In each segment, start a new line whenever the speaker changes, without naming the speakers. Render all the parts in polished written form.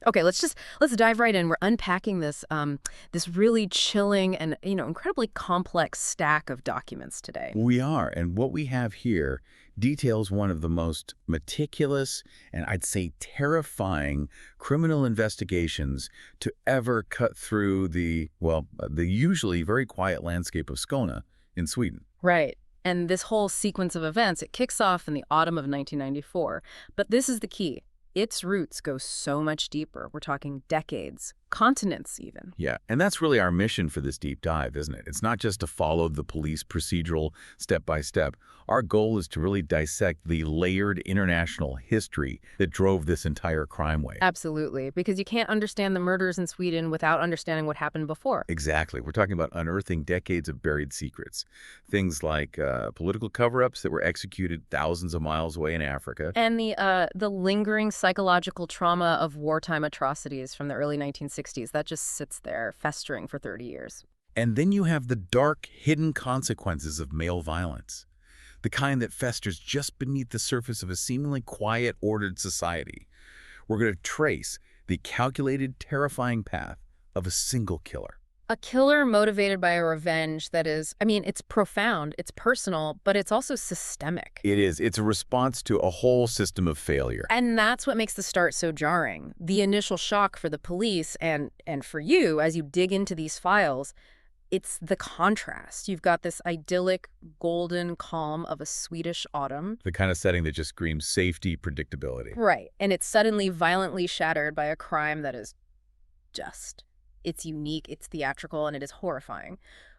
Okay, let's dive right in. We're unpacking this really chilling and incredibly complex stack of documents today.
We are, and what we have here details one of the most meticulous and I'd say terrifying criminal investigations to ever cut through the usually very quiet landscape of Skåne in Sweden.
Right. And this whole sequence of events, it kicks off in the autumn of 1994. But this is the key. Its roots go so much deeper. We're talking decades, continents even.
Yeah, and that's really our mission for this deep dive, isn't it? It's not just to follow the police procedural step by step. Our goal is to really dissect the layered international history that drove this entire crime wave.
Absolutely, because you can't understand the murders in Sweden without understanding what happened before.
Exactly. We're talking about unearthing decades of buried secrets. Things like political cover-ups that were executed thousands of miles away in Africa.
And the lingering psychological trauma of wartime atrocities from the early 1960s, that just sits there festering for 30 years.
And then you have the dark, hidden consequences of male violence. The kind that festers just beneath the surface of a seemingly quiet, ordered society. We're going to trace the calculated, terrifying path of a single killer.
A killer motivated by a revenge that is, it's profound, it's personal, but it's also systemic.
It is. It's a response to a whole system of failure.
And that's what makes the start so jarring. The initial shock for the police and for you as you dig into these files, it's the contrast. You've got this idyllic, golden calm of a Swedish autumn.
The kind of setting that just screams safety, predictability.
Right. And it's suddenly violently shattered by a crime that is just... It's unique, it's theatrical, and it is horrifying.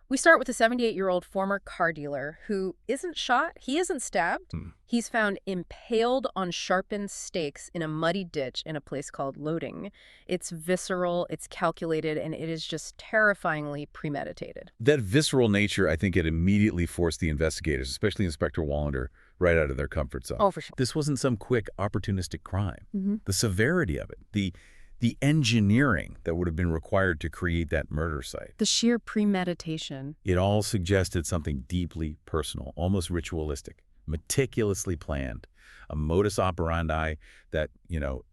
We start with a 78-year-old former car dealer who isn't shot, he isn't stabbed. He's found impaled on sharpened stakes in a muddy ditch in a place called Loading. It's visceral, it's calculated, and it is just terrifyingly premeditated.
That visceral nature, I think it immediately forced the investigators, especially Inspector Wallander, right out of their comfort zone.
Oh, for sure.
This wasn't some quick, opportunistic crime. The severity of it, the engineering that would have been required to create that murder site.
The sheer premeditation.
It all suggested something deeply personal, almost ritualistic, meticulously planned, a modus operandi that,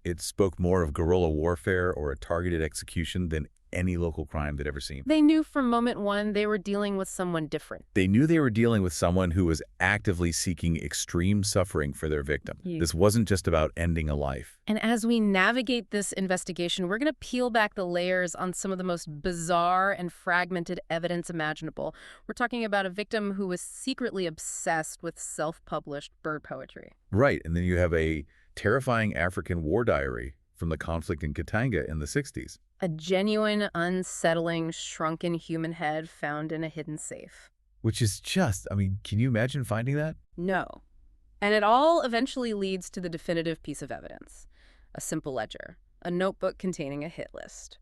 it spoke more of guerrilla warfare or a targeted execution than any local crime they'd ever seen.
They knew from moment one they were dealing with someone different.
They knew they were dealing with someone who was actively seeking extreme suffering for their victim. This wasn't just about ending a life.
And as we navigate this investigation, we're going to peel back the layers on some of the most bizarre and fragmented evidence imaginable. We're talking about a victim who was secretly obsessed with self-published bird poetry.
Right, and then you have a terrifying African war diary from the conflict in Katanga in the 60s.
A genuine, unsettling, shrunken human head found in a hidden safe.
Which is just, can you imagine finding that?
No. And it all eventually leads to the definitive piece of evidence. A simple ledger, a notebook containing a hit list.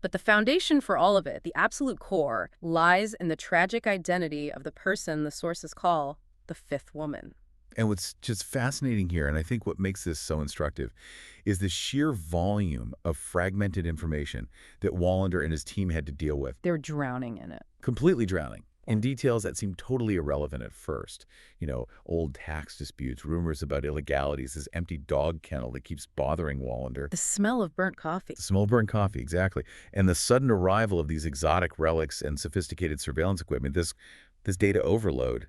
But the foundation for all of it, the absolute core, lies in the tragic identity of the person the sources call the fifth woman.
And what's just fascinating here, and I think what makes this so instructive, is the sheer volume of fragmented information that Wallander and his team had to deal with.
They're drowning in it.
Completely drowning. In details that seem totally irrelevant at first. Old tax disputes, rumors about illegalities, this empty dog kennel that keeps bothering Wallander.
The smell of burnt coffee.
The smell of burnt coffee, exactly. And the sudden arrival of these exotic relics and sophisticated surveillance equipment, this data overload.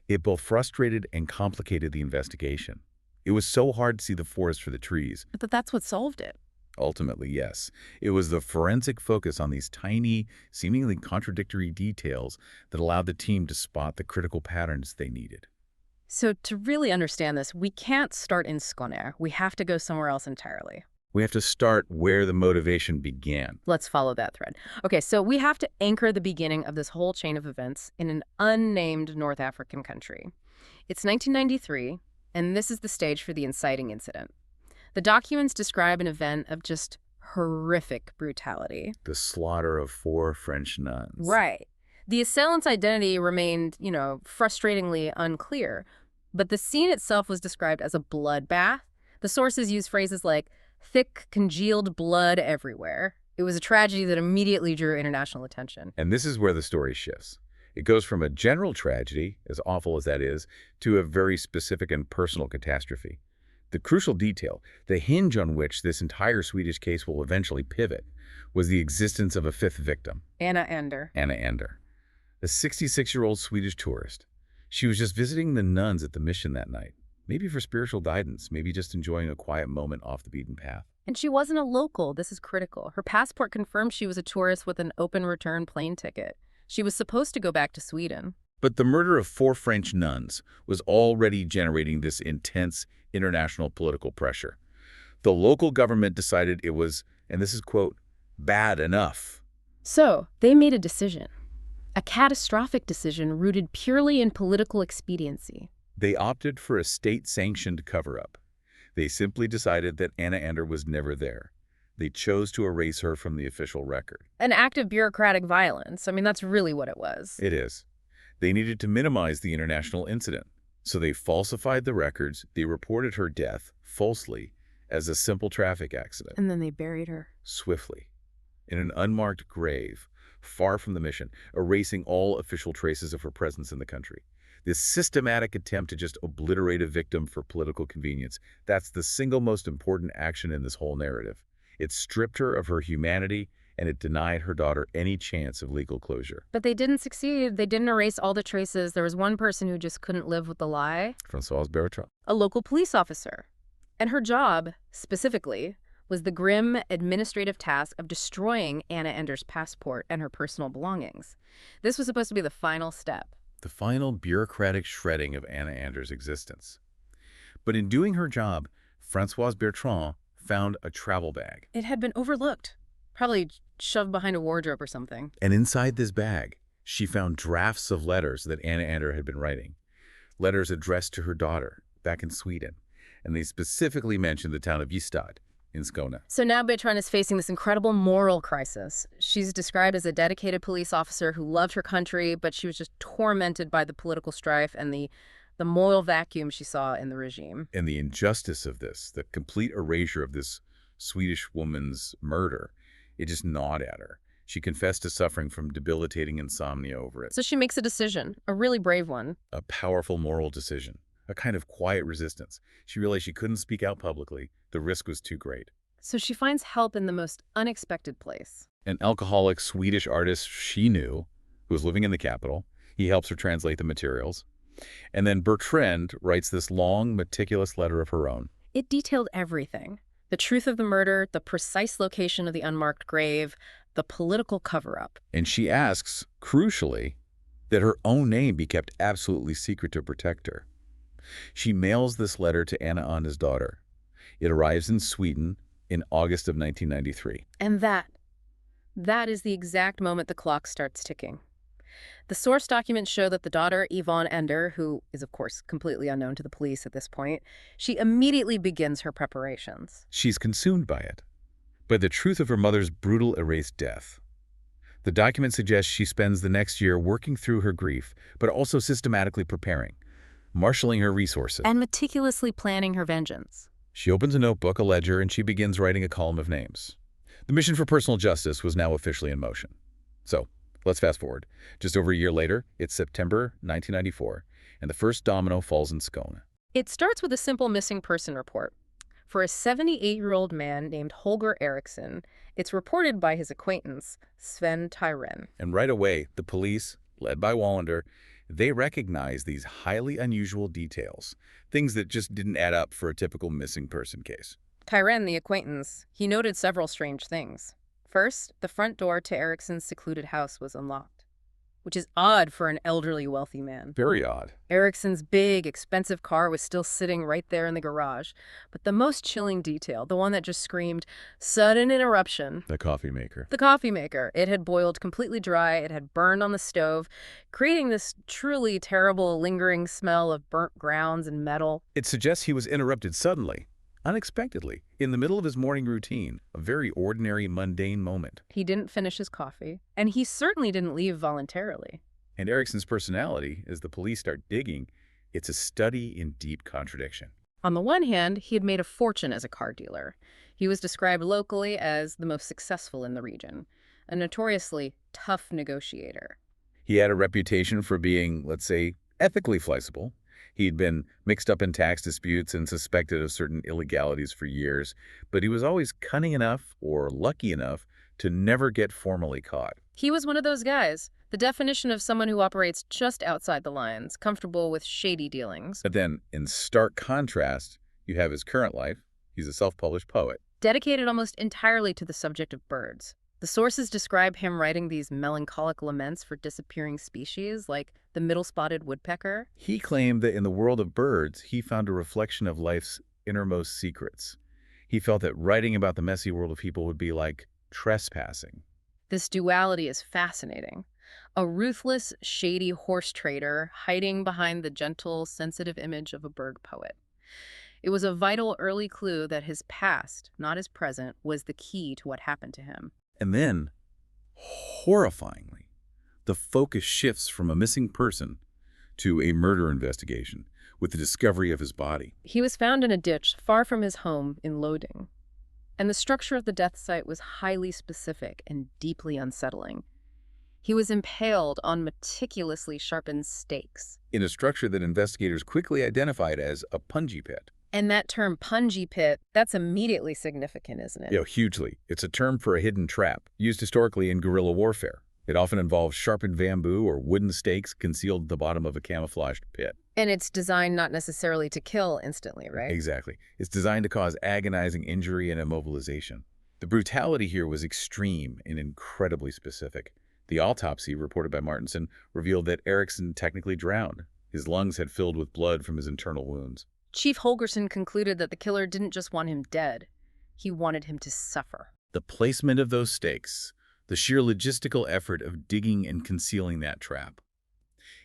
It both frustrated and complicated the investigation. It was so hard to see the forest for the trees.
But that's what solved it.
Ultimately, yes. It was the forensic focus on these tiny, seemingly contradictory details that allowed the team to spot the critical patterns they needed.
So to really understand this, we can't start in Skåne. We have to go somewhere else entirely.
We have to start where the motivation began.
Let's follow that thread. Okay, so we have to anchor the beginning of this whole chain of events in an unnamed North African country. It's 1993, and this is the stage for the inciting incident. The documents describe an event of just horrific brutality.
The slaughter of 4 French nuns.
Right. The assailant's identity remained, frustratingly unclear, but the scene itself was described as a bloodbath. The sources use phrases like thick, congealed blood everywhere. It was a tragedy that immediately drew international attention.
And this is where the story shifts. It goes from a general tragedy, as awful as that is, to a very specific and personal catastrophe. The crucial detail, the hinge on which this entire Swedish case will eventually pivot, was the existence of a fifth victim.
Anna Ender.
Anna Ender, a 66-year-old Swedish tourist. She was just visiting the nuns at the mission that night, maybe for spiritual guidance, maybe just enjoying a quiet moment off the beaten path.
And she wasn't a local. This is critical. Her passport confirmed she was a tourist with an open return plane ticket. She was supposed to go back to Sweden.
But the murder of 4 French nuns was already generating this intense international political pressure. The local government decided it was, and this is quote, bad enough.
So they made a decision. A catastrophic decision rooted purely in political expediency.
They opted for a state-sanctioned cover-up. They simply decided that Anna Ender was never there. They chose to erase her from the official record.
An act of bureaucratic violence. I mean, that's really what it was.
It is. They needed to minimize the international incident. So they falsified the records. They reported her death, falsely, as a simple traffic accident.
And then they buried her.
Swiftly. In an unmarked grave, far from the mission, erasing all official traces of her presence in the country. This systematic attempt to just obliterate a victim for political convenience, that's the single most important action in this whole narrative. It stripped her of her humanity, and it denied her daughter any chance of legal closure.
But they didn't succeed. They didn't erase all the traces. There was one person who just couldn't live with the lie.
Françoise Bertrand.
A local police officer. And her job, specifically, was the grim administrative task of destroying Anna Ender's passport and her personal belongings. This was supposed to be the final step.
The final bureaucratic shredding of Anna Ender's existence. But in doing her job, Françoise Bertrand found a travel bag.
It had been overlooked, probably shoved behind a wardrobe or something.
And inside this bag, she found drafts of letters that Anna Ender had been writing. Letters addressed to her daughter back in Sweden. And they specifically mentioned the town of Ystad in Skåne.
So now Bertrand is facing this incredible moral crisis. She's described as a dedicated police officer who loved her country, but she was just tormented by the political strife and the moral vacuum she saw in the regime.
And the injustice of this, the complete erasure of this Swedish woman's murder, it just gnawed at her. She confessed to suffering from debilitating insomnia over it.
So she makes a decision, a really brave one.
A powerful moral decision, a kind of quiet resistance. She realized she couldn't speak out publicly. The risk was too great.
So she finds help in the most unexpected place.
An alcoholic Swedish artist she knew, who was living in the capital. He helps her translate the materials. And then Bertrand writes this long, meticulous letter of her own.
It detailed everything. The truth of the murder, the precise location of the unmarked grave, the political cover-up.
And she asks, crucially, that her own name be kept absolutely secret to protect her. She mails this letter to Anna Ender's daughter. It arrives in Sweden in August of 1993.
And that is the exact moment the clock starts ticking. The source documents show that the daughter, Yvonne Ender, who is of course completely unknown to the police at this point, she immediately begins her preparations.
She's consumed by it, by the truth of her mother's brutal erased death. The document suggests she spends the next year working through her grief, but also systematically preparing, marshaling her resources.
And meticulously planning her vengeance.
She opens a notebook, a ledger, and she begins writing a column of names. The mission for personal justice was now officially in motion. So, let's fast forward. Just over a year later, it's September 1994, and the first domino falls in Skåne.
It starts with a simple missing person report. For a 78-year-old man named Holger Eriksson, it's reported by his acquaintance, Sven Tyren.
And right away, the police, led by Wallander, they recognize these highly unusual details, things that just didn't add up for a typical missing person case.
Tyren, the acquaintance, he noted several strange things. First, the front door to Eriksson's secluded house was unlocked, which is odd for an elderly, wealthy man.
Very odd.
Eriksson's big, expensive car was still sitting right there in the garage. But the most chilling detail, the one that just screamed, sudden interruption.
The coffee maker.
The coffee maker. It had boiled completely dry. It had burned on the stove, creating this truly terrible, lingering smell of burnt grounds and metal.
It suggests he was interrupted suddenly, unexpectedly, in the middle of his morning routine, a very ordinary, mundane moment.
He didn't finish his coffee, and he certainly didn't leave voluntarily.
And Eriksson's personality, as the police start digging, it's a study in deep contradiction.
On the one hand, he had made a fortune as a car dealer. He was described locally as the most successful in the region, a notoriously tough negotiator.
He had a reputation for being, let's say, ethically flexible. He'd been mixed up in tax disputes and suspected of certain illegalities for years, but he was always cunning enough or lucky enough to never get formally caught.
He was one of those guys, the definition of someone who operates just outside the lines, comfortable with shady dealings.
But then, in stark contrast, you have his current life. He's a self-published poet.
Dedicated almost entirely to the subject of birds. The sources describe him writing these melancholic laments for disappearing species, like the middle-spotted woodpecker.
He claimed that in the world of birds, he found a reflection of life's innermost secrets. He felt that writing about the messy world of people would be like trespassing.
This duality is fascinating. A ruthless, shady horse trader hiding behind the gentle, sensitive image of a bird poet. It was a vital early clue that his past, not his present, was the key to what happened to him.
And then, horrifyingly, the focus shifts from a missing person to a murder investigation with the discovery of his body.
He was found in a ditch far from his home in Loding, and the structure of the death site was highly specific and deeply unsettling. He was impaled on meticulously sharpened stakes.
In a structure that investigators quickly identified as a punji pit.
And that term punji pit, that's immediately significant, isn't it?
Hugely. It's a term for a hidden trap, used historically in guerrilla warfare. It often involves sharpened bamboo or wooden stakes concealed at the bottom of a camouflaged pit.
And it's designed not necessarily to kill instantly, right?
Exactly. It's designed to cause agonizing injury and immobilization. The brutality here was extreme and incredibly specific. The autopsy, reported by Martinson, revealed that Eriksson technically drowned. His lungs had filled with blood from his internal wounds.
Chief Holgerson concluded that the killer didn't just want him dead. He wanted him to suffer.
The placement of those stakes, the sheer logistical effort of digging and concealing that trap.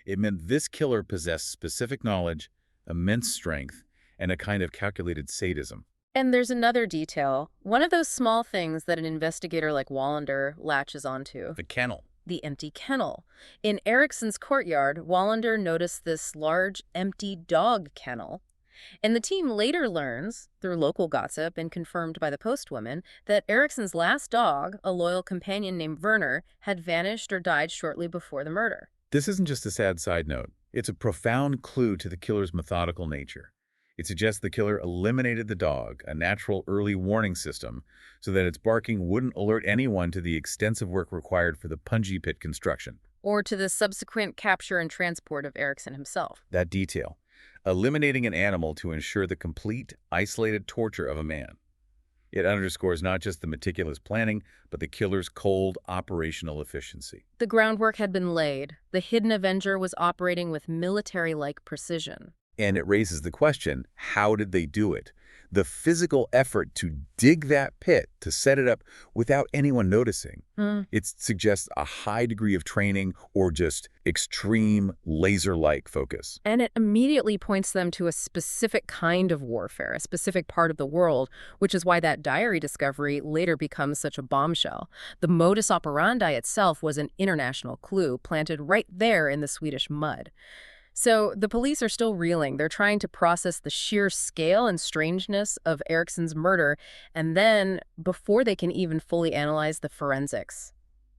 It meant this killer possessed specific knowledge, immense strength, and a kind of calculated sadism.
And there's another detail, one of those small things that an investigator like Wallander latches onto.
The kennel.
The empty kennel. In Eriksson's courtyard, Wallander noticed this large, empty dog kennel. And the team later learns, through local gossip and confirmed by the postwoman, that Eriksson's last dog, a loyal companion named Werner, had vanished or died shortly before the murder.
This isn't just a sad side note. It's a profound clue to the killer's methodical nature. It suggests the killer eliminated the dog, a natural early warning system, so that its barking wouldn't alert anyone to the extensive work required for the punji pit construction.
Or to the subsequent capture and transport of Eriksson himself.
That detail. Eliminating an animal to ensure the complete, isolated torture of a man. It underscores not just the meticulous planning, but the killer's cold operational efficiency.
The groundwork had been laid. The hidden avenger was operating with military-like precision.
And it raises the question, how did they do it? The physical effort to dig that pit, to set it up without anyone noticing. It suggests a high degree of training or just extreme laser-like focus.
And it immediately points them to a specific kind of warfare, a specific part of the world, which is why that diary discovery later becomes such a bombshell. The modus operandi itself was an international clue planted right there in the Swedish mud. So the police are still reeling. They're trying to process the sheer scale and strangeness of Eriksson's murder, and then, before they can even fully analyze the forensics,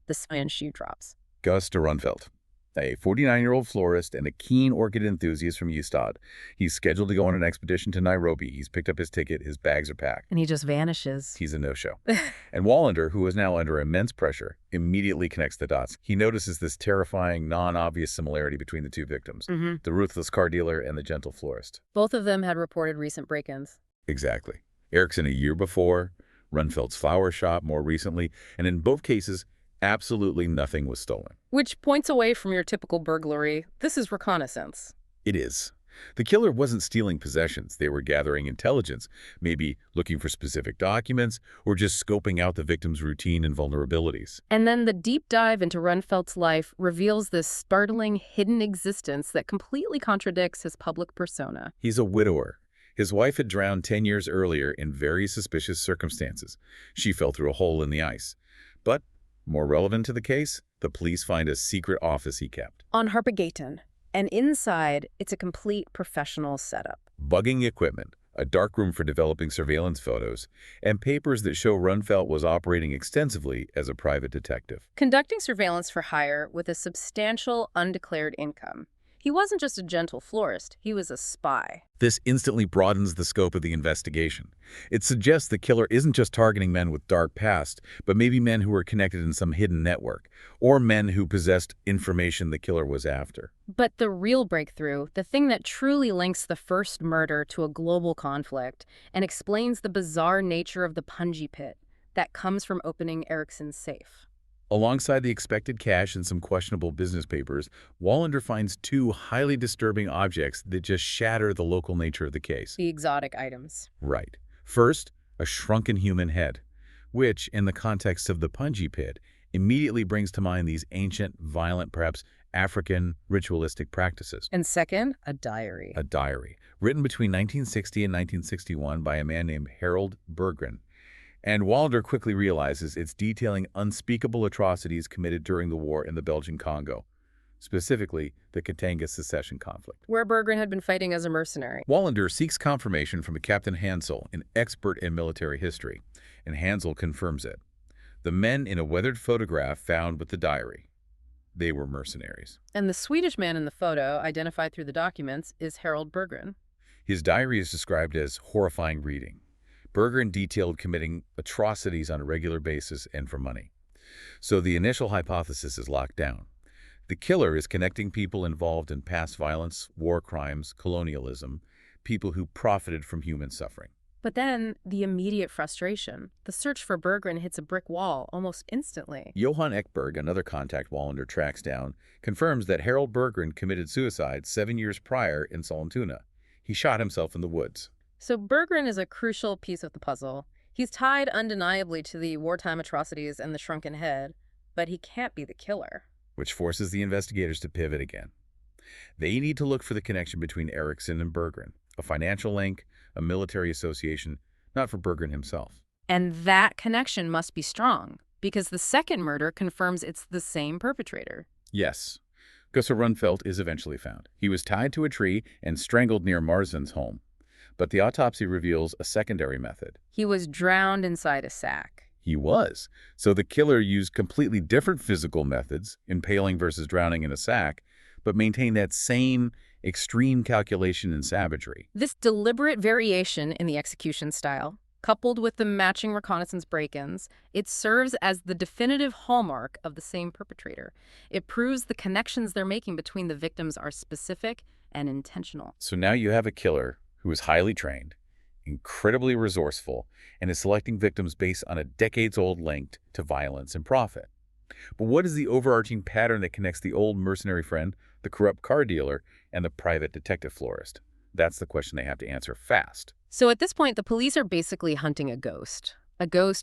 the science shoe drops.
Gösta Runfeldt, a 49-year-old florist and a keen orchid enthusiast from Ystad. He's scheduled to go on an expedition to Nairobi. He's picked up his ticket. His bags are packed.
And he just vanishes.
He's a no-show. And Wallander, who is now under immense pressure, immediately connects the dots. He notices this terrifying, non-obvious similarity between the two victims, the ruthless car dealer and the gentle florist.
Both of them had reported recent break-ins.
Exactly. Eriksson a year before, Runfeldt's flower shop more recently, and in both cases, absolutely nothing was stolen.
Which points away from your typical burglary. This is reconnaissance.
It is. The killer wasn't stealing possessions. They were gathering intelligence, maybe looking for specific documents, or just scoping out the victim's routine and vulnerabilities.
And then the deep dive into Runfeldt's life reveals this startling hidden existence that completely contradicts his public persona.
He's a widower. His wife had drowned 10 years earlier in very suspicious circumstances. She fell through a hole in the ice. But more relevant to the case, the police find a secret office he kept.
On Harpagatan. And inside, it's a complete professional setup.
Bugging equipment, a dark room for developing surveillance photos, and papers that show Runfeldt was operating extensively as a private detective.
Conducting surveillance for hire with a substantial undeclared income. He wasn't just a gentle florist, he was a spy.
This instantly broadens the scope of the investigation. It suggests the killer isn't just targeting men with dark past, but maybe men who were connected in some hidden network, or men who possessed information the killer was after.
But the real breakthrough, the thing that truly links the first murder to a global conflict and explains the bizarre nature of the punji pit, that comes from opening Eriksson's safe.
Alongside the expected cash and some questionable business papers, Wallander finds two highly disturbing objects that just shatter the local nature of the case.
The exotic items.
Right. First, a shrunken human head, which, in the context of the punji pit, immediately brings to mind these ancient, violent, perhaps African ritualistic practices.
And second, a diary.
A diary, written between 1960 and 1961 by a man named Harold Berggren. And Wallander quickly realizes it's detailing unspeakable atrocities committed during the war in the Belgian Congo, specifically the Katanga secession conflict,
Where Berggren had been fighting as a mercenary.
Wallander seeks confirmation from a Captain Hansel, an expert in military history, and Hansel confirms it. The men in a weathered photograph found with the diary, they were mercenaries.
And the Swedish man in the photo, identified through the documents, is Harold Berggren.
His diary is described as horrifying reading. Berggren detailed committing atrocities on a regular basis and for money. So the initial hypothesis is locked down. The killer is connecting people involved in past violence, war crimes, colonialism, people who profited from human suffering.
But then, the immediate frustration. The search for Berggren hits a brick wall almost instantly.
Johan Ekberg, another contact Wallander tracks down, confirms that Harold Berggren committed suicide 7 years prior in Sollentuna. He shot himself in the woods.
So Berggren is a crucial piece of the puzzle. He's tied undeniably to the wartime atrocities and the shrunken head, but he can't be the killer.
Which forces the investigators to pivot again. They need to look for the connection between Eriksson and Berggren, a financial link, a military association, not for Berggren himself.
And that connection must be strong, because the second murder confirms it's the same perpetrator.
Yes. Gösta Runfeldt is eventually found. He was tied to a tree and strangled near Marzen's home. But the autopsy reveals a secondary method.
He was drowned inside a sack.
He was. So the killer used completely different physical methods, impaling versus drowning in a sack, but maintained that same extreme calculation and savagery.
This deliberate variation in the execution style, coupled with the matching reconnaissance break-ins, it serves as the definitive hallmark of the same perpetrator. It proves the connections they're making between the victims are specific and intentional.
So now you have a killer who is highly trained, incredibly resourceful, and is selecting victims based on a decades-old link to violence and profit. But what is the overarching pattern that connects the old mercenary friend, the corrupt car dealer, and the private detective florist? That's the question they have to answer fast.
So at this point, the police are basically hunting a ghost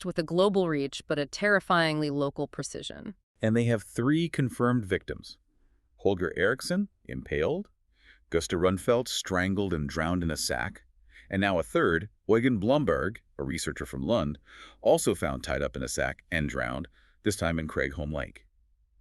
with a global reach, but a terrifyingly local precision.
And they have 3 confirmed victims. Holger Eriksson, impaled. Gösta Runfeldt, strangled and drowned in a sack. And now a third, Eugen Blomberg, a researcher from Lund, also found tied up in a sack and drowned, this time in Craigholm Lake.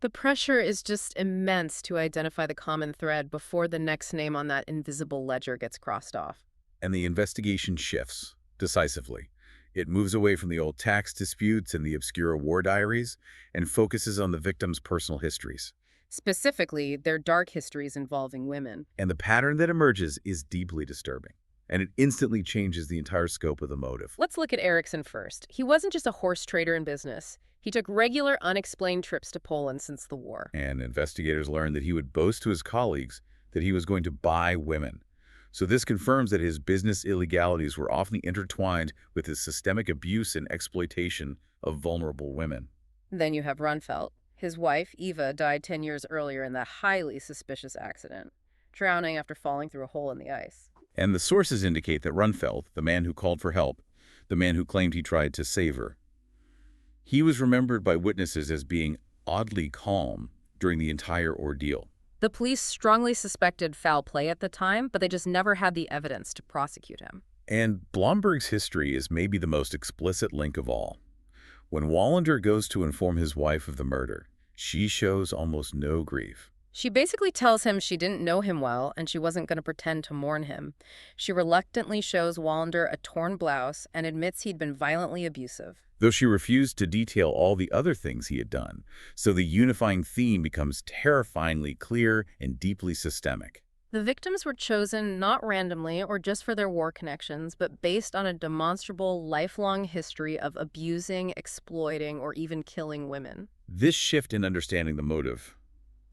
The pressure is just immense to identify the common thread before the next name on that invisible ledger gets crossed off.
And the investigation shifts decisively. It moves away from the old tax disputes and the obscure war diaries and focuses on the victims' personal histories.
Specifically, their dark histories involving women.
And the pattern that emerges is deeply disturbing. And it instantly changes the entire scope of the motive.
Let's look at Eriksson first. He wasn't just a horse trader in business. He took regular, unexplained trips to Poland since the war.
And investigators learned that he would boast to his colleagues that he was going to buy women. So this confirms that his business illegalities were often intertwined with his systemic abuse and exploitation of vulnerable women.
Then you have Runfeldt. His wife, Eva, died 10 years earlier in that highly suspicious accident, drowning after falling through a hole in the ice.
And the sources indicate that Runfeldt, the man who called for help, the man who claimed he tried to save her, he was remembered by witnesses as being oddly calm during the entire ordeal.
The police strongly suspected foul play at the time, but they just never had the evidence to prosecute him.
And Blomberg's history is maybe the most explicit link of all. When Wallander goes to inform his wife of the murder, she shows almost no grief.
She basically tells him she didn't know him well and she wasn't going to pretend to mourn him. She reluctantly shows Wallander a torn blouse and admits he'd been violently abusive.
though she refused to detail all the other things he had done, so the unifying theme becomes terrifyingly clear and deeply systemic.
The victims were chosen not randomly or just for their war connections, but based on a demonstrable lifelong history of abusing, exploiting, or even killing women.
This shift in understanding the motive,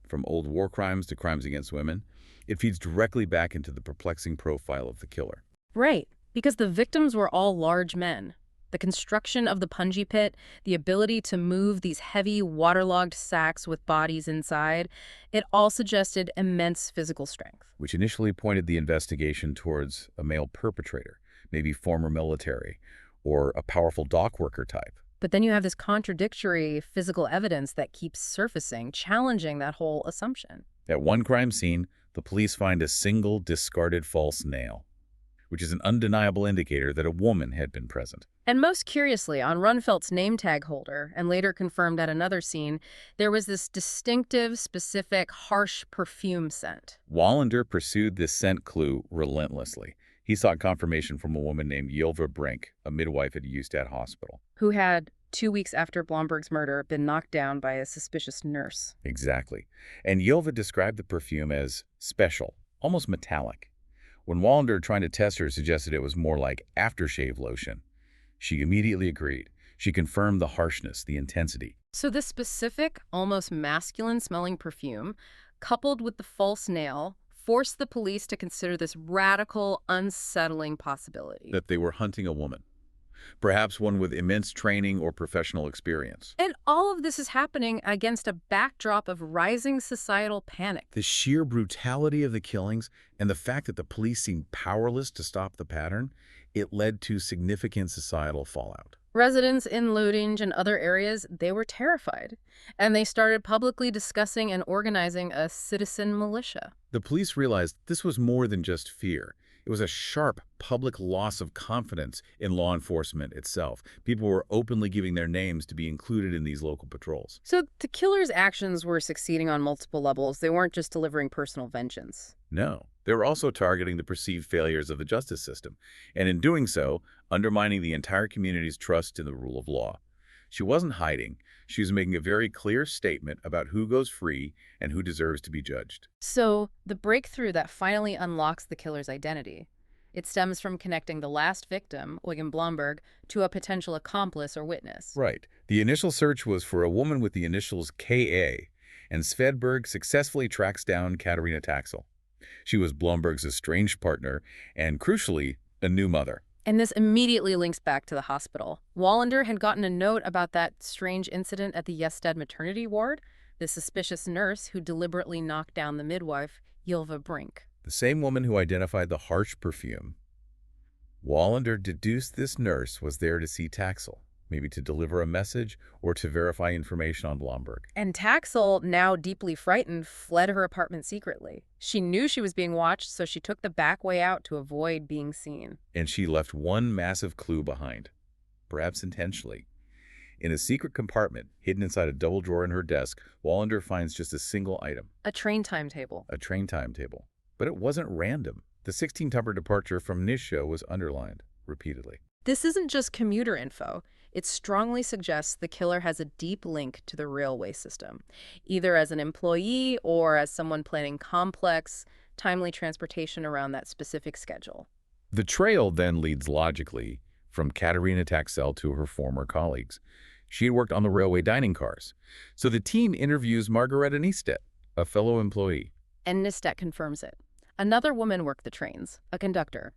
from old war crimes to crimes against women, it feeds directly back into the perplexing profile of the killer.
Right, because the victims were all large men. The construction of the punji pit, the ability to move these heavy, waterlogged sacks with bodies inside, it all suggested immense physical strength.
Which initially pointed the investigation towards a male perpetrator, maybe former military, or a powerful dock worker type.
But then you have this contradictory physical evidence that keeps surfacing, challenging that whole assumption.
At one crime scene, the police find a single discarded false nail, which is an undeniable indicator that a woman had been present.
And most curiously, on Runfeldt's name tag holder, and later confirmed at another scene, there was this distinctive, specific, harsh perfume scent.
Wallander pursued this scent clue relentlessly. He sought confirmation from a woman named Ylva Brink, a midwife at Ystad Hospital.
Who had, 2 weeks after Blomberg's murder, been knocked down by a suspicious nurse.
Exactly. And Ylva described the perfume as special, almost metallic. When Wallander, trying to test her, suggested it was more like aftershave lotion, she immediately agreed. She confirmed the harshness, the intensity.
So this specific, almost masculine-smelling perfume, coupled with the false nail, forced the police to consider this radical, unsettling possibility.
That they were hunting a woman, perhaps one with immense training or professional experience.
And all of this is happening against a backdrop of rising societal panic.
The sheer brutality of the killings and the fact that the police seemed powerless to stop the pattern, it led to significant societal fallout.
Residents in Lodinj and other areas, they were terrified, and they started publicly discussing and organizing a citizen militia.
The police realized this was more than just fear. It was a sharp public loss of confidence in law enforcement itself. People were openly giving their names to be included in these local patrols.
So the killer's actions were succeeding on multiple levels. They weren't just delivering personal vengeance.
No, they were also targeting the perceived failures of the justice system, and in doing so, undermining the entire community's trust in the rule of law. She wasn't hiding. She was making a very clear statement about who goes free and who deserves to be judged.
So the breakthrough that finally unlocks the killer's identity, it stems from connecting the last victim, Eugen Blomberg, to a potential accomplice or witness.
Right. The initial search was for a woman with the initials K.A., and Svedberg successfully tracks down Katarina Taxel. She was Blomberg's estranged partner and, crucially, a new mother.
And this immediately links back to the hospital. Wallander had gotten a note about that strange incident at the Ystad maternity ward, the suspicious nurse who deliberately knocked down the midwife, Ylva Brink.
The same woman who identified the harsh perfume. Wallander deduced this nurse was there to see Taxel, maybe to deliver a message or to verify information on Blomberg.
And Taxel, now deeply frightened, fled her apartment secretly. She knew she was being watched, so she took the back way out to avoid being seen.
And she left one massive clue behind, perhaps intentionally. In a secret compartment, hidden inside a double drawer in her desk, Wallander finds just a single item.
A train timetable.
A train timetable. But it wasn't random. The 16-hour departure from Nisho was underlined repeatedly.
This isn't just commuter info. It strongly suggests the killer has a deep link to the railway system, either as an employee or as someone planning complex, timely transportation around that specific schedule.
The trail then leads logically from Katarina Taxel to her former colleagues. She had worked on the railway dining cars. So the team interviews Margareta Nystedt, a fellow employee.
And Nystedt confirms it. Another woman worked the trains, a conductor.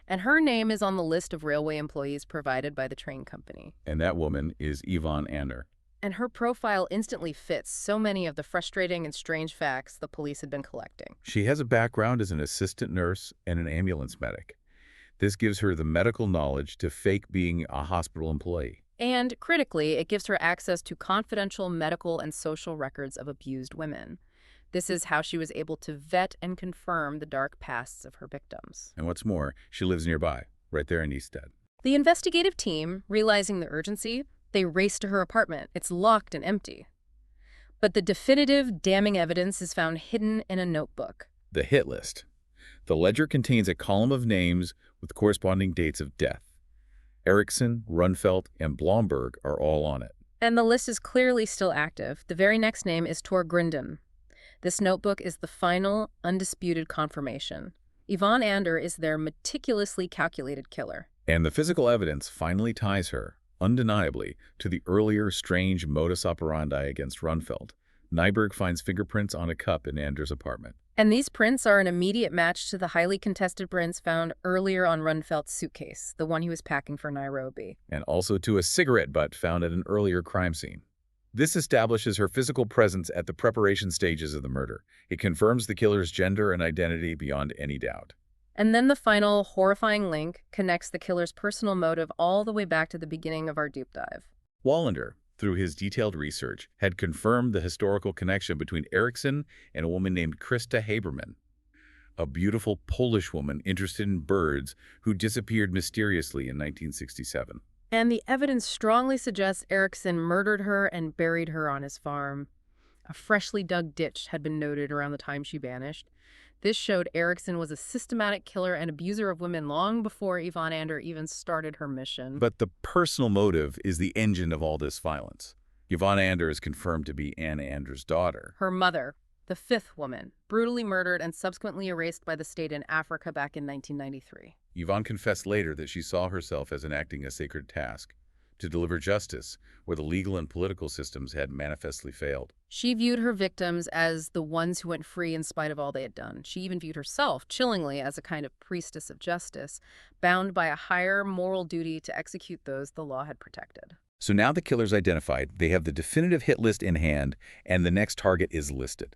And her name is on the list of railway employees provided by the train company.
And that woman is Yvonne Ander.
And her profile instantly fits so many of the frustrating and strange facts the police had been collecting.
She has a background as an assistant nurse and an ambulance medic. This gives her the medical knowledge to fake being a hospital employee.
And, critically, it gives her access to confidential medical and social records of abused women. This is how she was able to vet and confirm the dark pasts of her victims.
And what's more, she lives nearby, right there in Ystad.
The investigative team, realizing the urgency, they race to her apartment. It's locked and empty. But the definitive, damning evidence is found hidden in a notebook.
The hit list. The ledger contains a column of names with corresponding dates of death. Eriksson, Runfeldt, and Blomberg are all on it.
And the list is clearly still active. The very next name is Tor Grinden. This notebook is the final, undisputed confirmation. Yvonne Ander is their meticulously calculated killer.
And the physical evidence finally ties her, undeniably, to the earlier strange modus operandi against Runfeldt. Nyberg finds fingerprints on a cup in Ander's apartment.
And these prints are an immediate match to the highly contested prints found earlier on Runfeldt's suitcase, the one he was packing for Nairobi.
And also to a cigarette butt found at an earlier crime scene. This establishes her physical presence at the preparation stages of the murder. It confirms the killer's gender and identity beyond any doubt.
And then the final, horrifying link connects the killer's personal motive all the way back to the beginning of our deep dive.
Wallander, through his detailed research, had confirmed the historical connection between Eriksson and a woman named Krista Haberman, a beautiful Polish woman interested in birds who disappeared mysteriously in 1967.
And the evidence strongly suggests Eriksson murdered her and buried her on his farm. A freshly dug ditch had been noted around the time she vanished. This showed Eriksson was a systematic killer and abuser of women long before Yvonne Ander even started her mission.
But the personal motive is the engine of all this violence. Yvonne Ander is confirmed to be Anna Ander's daughter.
Her mother, the fifth woman, brutally murdered and subsequently erased by the state in Africa back in 1993.
Yvonne confessed later that she saw herself as enacting a sacred task, to deliver justice where the legal and political systems had manifestly failed.
She viewed her victims as the ones who went free in spite of all they had done. She even viewed herself, chillingly, as a kind of priestess of justice, bound by a higher moral duty to execute those the law had protected.
So now the killer's identified, they have the definitive hit list in hand, and the next target is listed.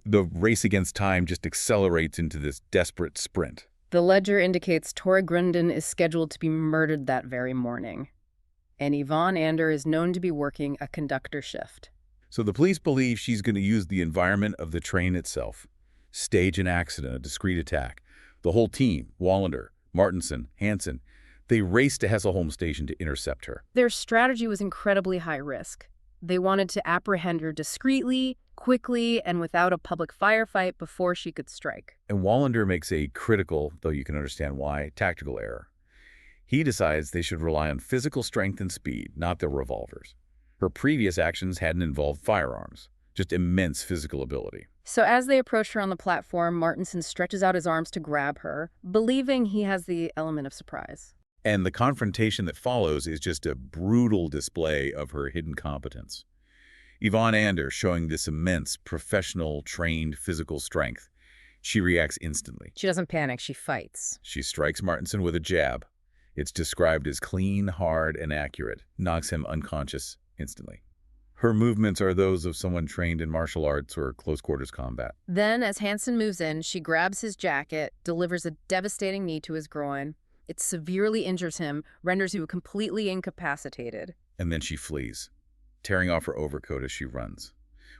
The race against time just accelerates into this desperate sprint.
The ledger indicates Tor Grinden is scheduled to be murdered that very morning, and Yvonne Ander is known to be working a conductor shift.
So the police believe she's going to use the environment of the train itself, stage an accident, a discreet attack. The whole team, Wallander, Martinson, Hansen, they raced to Hesselholm station to intercept her.
Their strategy was incredibly high risk. They wanted to apprehend her discreetly, quickly, and without a public firefight before she could strike.
And Wallander makes a critical, though you can understand why, tactical error. He decides they should rely on physical strength and speed, not their revolvers. Her previous actions hadn't involved firearms, just immense physical ability.
So as they approach her on the platform, Martinson stretches out his arms to grab her, believing he has the element of surprise.
And the confrontation that follows is just a brutal display of her hidden competence. Yvonne Ander showing this immense, professional, trained physical strength. She reacts instantly.
She doesn't panic, she fights.
She strikes Martinson with a jab. It's described as clean, hard, and accurate, knocks him unconscious instantly. Her movements are those of someone trained in martial arts or close-quarters combat.
Then, as Hansen moves in, she grabs his jacket, delivers a devastating knee to his groin. It severely injures him, renders him completely incapacitated.
And then she flees, tearing off her overcoat as she runs,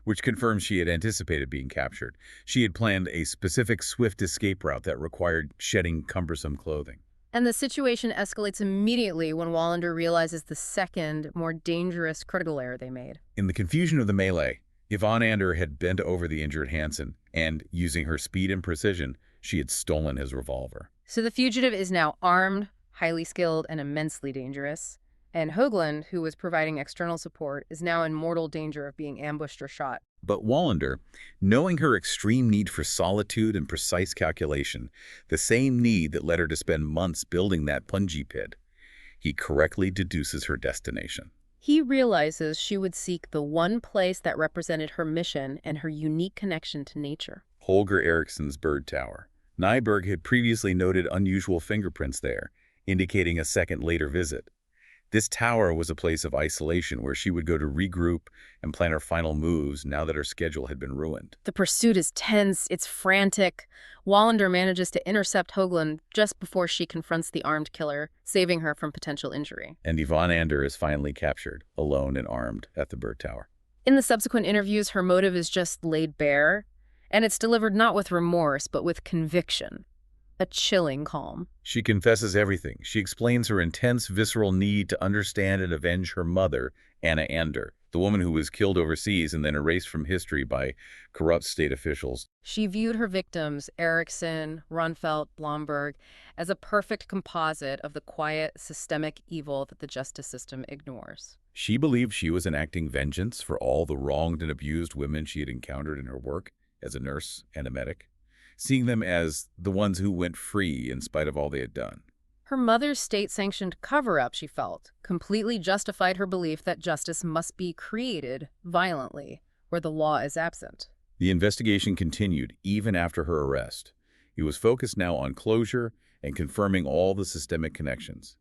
which confirms she had anticipated being captured. She had planned a specific swift escape route that required shedding cumbersome clothing.
And the situation escalates immediately when Wallander realizes the second, more dangerous critical error they made.
In the confusion of the melee, Yvonne Ander had bent over the injured Hansen, and, using her speed and precision, she had stolen his revolver.
So the fugitive is now armed, highly skilled, and immensely dangerous. And Högland, who was providing external support, is now in mortal danger of being ambushed or shot.
But Wallander, knowing her extreme need for solitude and precise calculation, the same need that led her to spend months building that punji pit, he correctly deduces her destination.
He realizes she would seek the one place that represented her mission and her unique connection to nature.
Holger Eriksson's bird tower. Nyberg had previously noted unusual fingerprints there, indicating a second later visit. This tower was a place of isolation where she would go to regroup and plan her final moves now that her schedule had been ruined.
The pursuit is tense, it's frantic. Wallander manages to intercept Högland just before she confronts the armed killer, saving her from potential injury.
And Yvonne Ander is finally captured, alone and armed, at the bird tower.
In the subsequent interviews, her motive is just laid bare, and it's delivered not with remorse, but with conviction. A chilling calm.
She confesses everything. She explains her intense, visceral need to understand and avenge her mother, Anna Ander, the woman who was killed overseas and then erased from history by corrupt state officials.
She viewed her victims, Eriksson, Runfeldt, Blomberg, as a perfect composite of the quiet, systemic evil that the justice system ignores.
She believed she was enacting vengeance for all the wronged and abused women she had encountered in her work as a nurse and a medic, seeing them as the ones who went free in spite of all they had done.
Her mother's state-sanctioned cover-up, she felt, completely justified her belief that justice must be created violently, where the law is absent.
The investigation continued even after her arrest. It was focused now on closure and confirming all the systemic connections.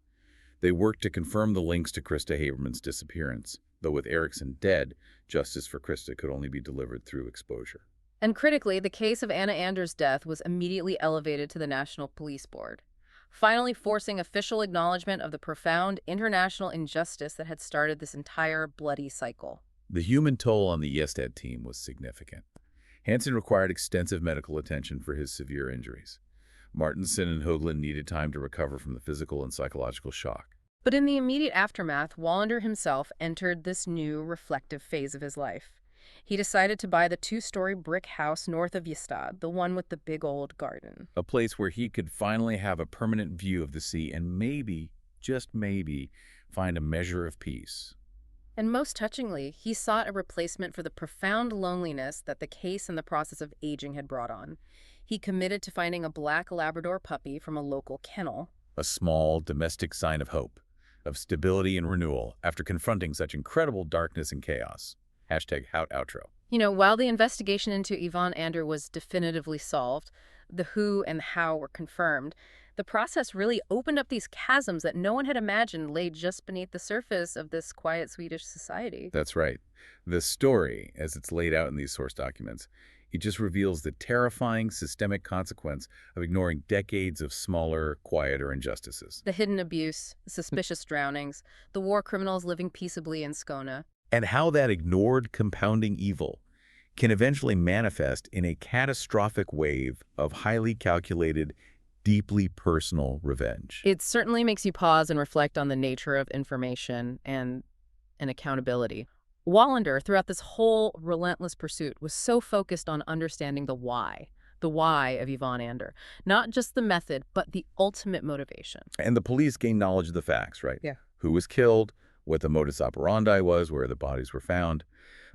They worked to confirm the links to Krista Haberman's disappearance, though with Eriksson dead, justice for Krista could only be delivered through exposure.
And critically, the case of Anna Anders' death was immediately elevated to the National Police Board, finally forcing official acknowledgement of the profound international injustice that had started this entire bloody cycle.
The human toll on the Gestad team was significant. Hansen required extensive medical attention for his severe injuries. Martinson and Högland needed time to recover from the physical and psychological shock.
But in the immediate aftermath, Wallander himself entered this new, reflective phase of his life. He decided to buy the 2-story brick house north of Gestad, the one with the big old garden.
A place where he could finally have a permanent view of the sea and maybe, just maybe, find a measure of peace.
And most touchingly, he sought a replacement for the profound loneliness that the case and the process of aging had brought on. He committed to finding a black Labrador puppy from a local kennel.
A small, domestic sign of hope, of stability and renewal after confronting such incredible darkness and chaos. #Hout-outro.
While the investigation into Yvonne Ander was definitively solved, the who and the how were confirmed, the process really opened up these chasms that no one had imagined lay just beneath the surface of this quiet Swedish society.
That's right. The story, as it's laid out in these source documents, it just reveals the terrifying systemic consequence of ignoring decades of smaller, quieter injustices.
The hidden abuse, the suspicious drownings, the war criminals living peaceably in Skåne.
And how that ignored compounding evil can eventually manifest in a catastrophic wave of highly calculated, deeply personal revenge.
It certainly makes you pause and reflect on the nature of information and accountability. Wallander, throughout this whole relentless pursuit, was so focused on understanding the why of Yvonne Ander. Not just the method, but the ultimate motivation.
And the police gained knowledge of the facts, right?
Yeah.
Who was killed, what the modus operandi was, where the bodies were found.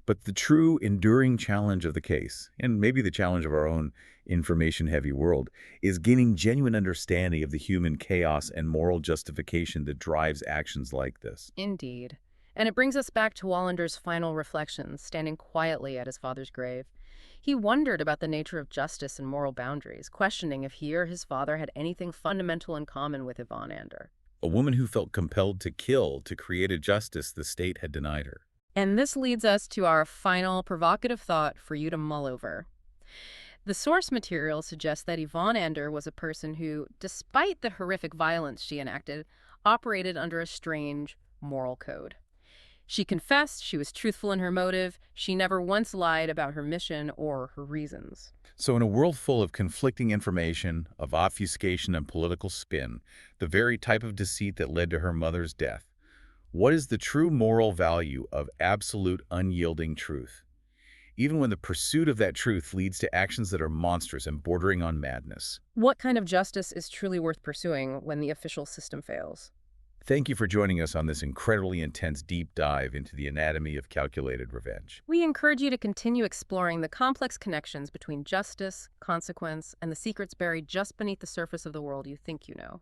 But the true enduring challenge of the case, and maybe the challenge of our own information-heavy world, is gaining genuine understanding of the human chaos and moral justification that drives actions like this.
Indeed. And it brings us back to Wallander's final reflections, standing quietly at his father's grave. He wondered about the nature of justice and moral boundaries, questioning if he or his father had anything fundamental in common with Yvonne Ander.
A woman who felt compelled to kill to create a justice the state had denied her.
And this leads us to our final provocative thought for you to mull over. The source material suggests that Yvonne Ander was a person who, despite the horrific violence she enacted, operated under a strange moral code. She confessed, she was truthful in her motive, she never once lied about her mission or her reasons.
So in a world full of conflicting information, of obfuscation and political spin, the very type of deceit that led to her mother's death, what is the true moral value of absolute unyielding truth? Even when the pursuit of that truth leads to actions that are monstrous and bordering on madness.
What kind of justice is truly worth pursuing when the official system fails?
Thank you for joining us on this incredibly intense deep dive into the anatomy of calculated revenge.
We encourage you to continue exploring the complex connections between justice, consequence, and the secrets buried just beneath the surface of the world you think you know.